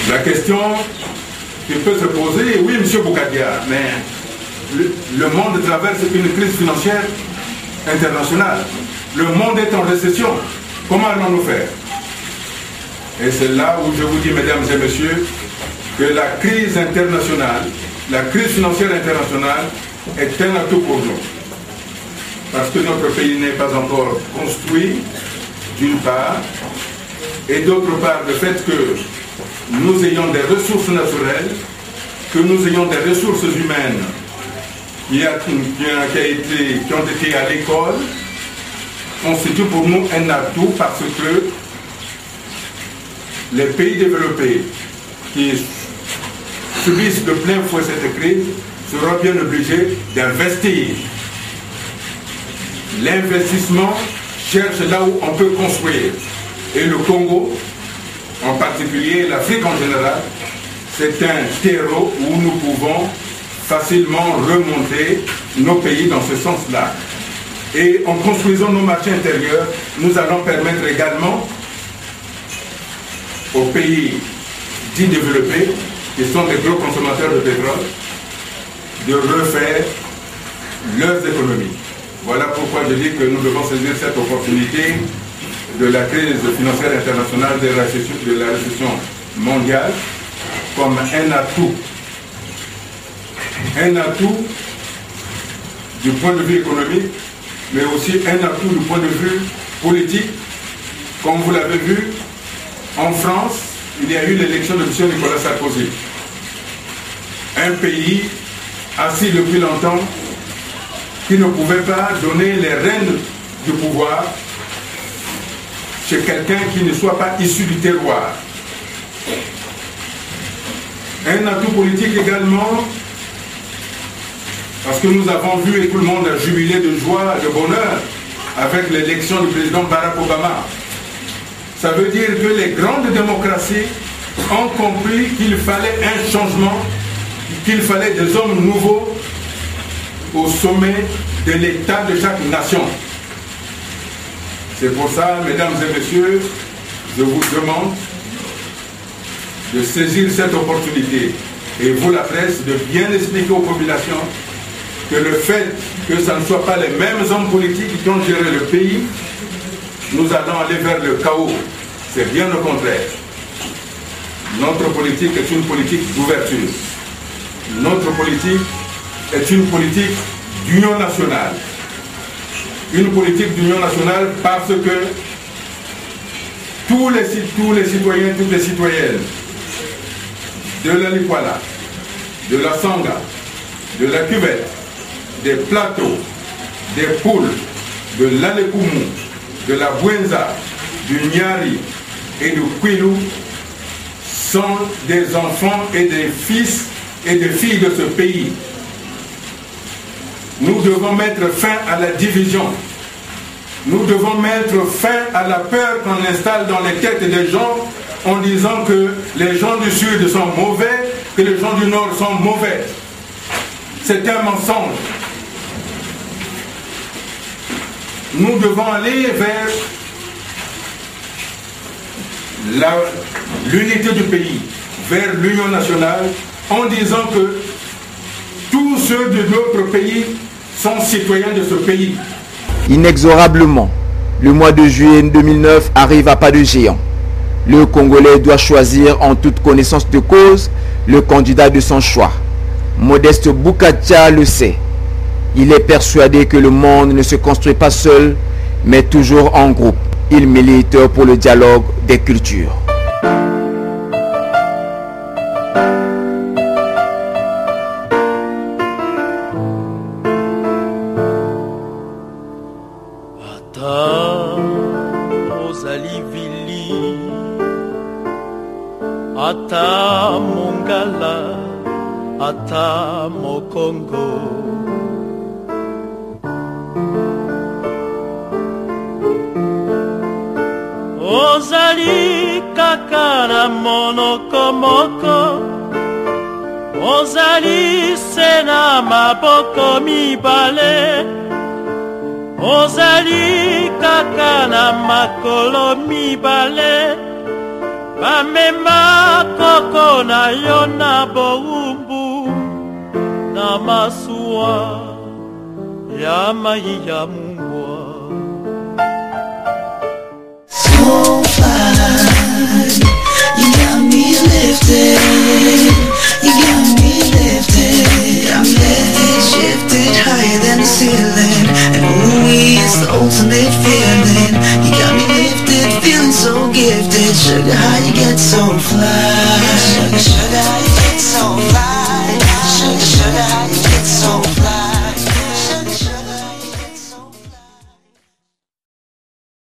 La question qui peut se poser, oui, M. Boukadia, mais le monde traverse une crise financière internationale. Le monde est en récession. Comment allons-nous faire? Et c'est là où je vous dis, mesdames et messieurs, que la crise internationale, la crise financière internationale est un atout pour nous. Parce que notre pays n'est pas encore construit, d'une part, et d'autre part, le fait que nous ayons des ressources naturelles, que nous ayons des ressources humaines qui ont été à l'école, constitue pour nous un atout parce que les pays développés qui subissent de plein fouet cette crise seront bien obligés d'investir. L'investissement cherche là où on peut construire. Et le Congo, en particulier l'Afrique en général, c'est un terreau où nous pouvons facilement remonter nos pays dans ce sens-là. Et en construisant nos marchés intérieurs, nous allons permettre également aux pays dits développés, qui sont des gros consommateurs de pétrole, de refaire leurs économies. Voilà pourquoi je dis que nous devons saisir cette opportunité de la crise financière internationale, de la récession mondiale, comme un atout. Un atout du point de vue économique, mais aussi un atout du point de vue politique. Comme vous l'avez vu, en France, il y a eu l'élection de M. Nicolas Sarkozy. Un pays assis depuis longtemps qui ne pouvait pas donner les rênes du pouvoir chez quelqu'un qui ne soit pas issu du terroir. Un atout politique également, parce que nous avons vu et tout le monde a jubilé de joie, de bonheur avec l'élection du président Barack Obama. Ça veut dire que les grandes démocraties ont compris qu'il fallait un changement, qu'il fallait des hommes nouveaux au sommet de l'État de chaque nation. C'est pour ça, mesdames et messieurs, je vous demande de saisir cette opportunité et vous, la presse, de bien expliquer aux populations que le fait que ce ne soit pas les mêmes hommes politiques qui ont géré le pays, nous allons aller vers le chaos. C'est bien le contraire. Notre politique est une politique d'ouverture. Notre politique est une politique d'union nationale. Une politique d'union nationale parce que tous les citoyens, toutes les citoyennes de la Likwala, de la Sanga, de la Cuvette, des Plateaux, des Poules, de l'Alekumu, de la Bouenza, du Nyari et du Kwilu sont des enfants et des fils et des filles de ce pays. Nous devons mettre fin à la division. Nous devons mettre fin à la peur qu'on installe dans les têtes des gens en disant que les gens du Sud sont mauvais, que les gens du Nord sont mauvais. C'est un mensonge. Nous devons aller vers l'unité du pays, vers l'union nationale, en disant que tous ceux de notre pays sont citoyens de ce pays. Inexorablement, le mois de juillet 2009 arrive à pas de géant. Le Congolais doit choisir en toute connaissance de cause le candidat de son choix. Modeste Boukadia le sait. Il est persuadé que le monde ne se construit pas seul, mais toujours en groupe. Il milite pour le dialogue des cultures. Ata Mongala, ata Mokongo. Ozali kaka na monoko moko, ozali sena maboko mibale, ozali kaka na makolo mibale. amema koko na yo na boumbu na masuwa ya mai ya mungwa. So fly, you got me lifted, you got me lifted, I'm lifted, shifted higher than the ceiling, and ooh, it's the ultimate feeling. You got me lifted, feeling so gifted, sugar, how you get so fly, sugar, sugar, how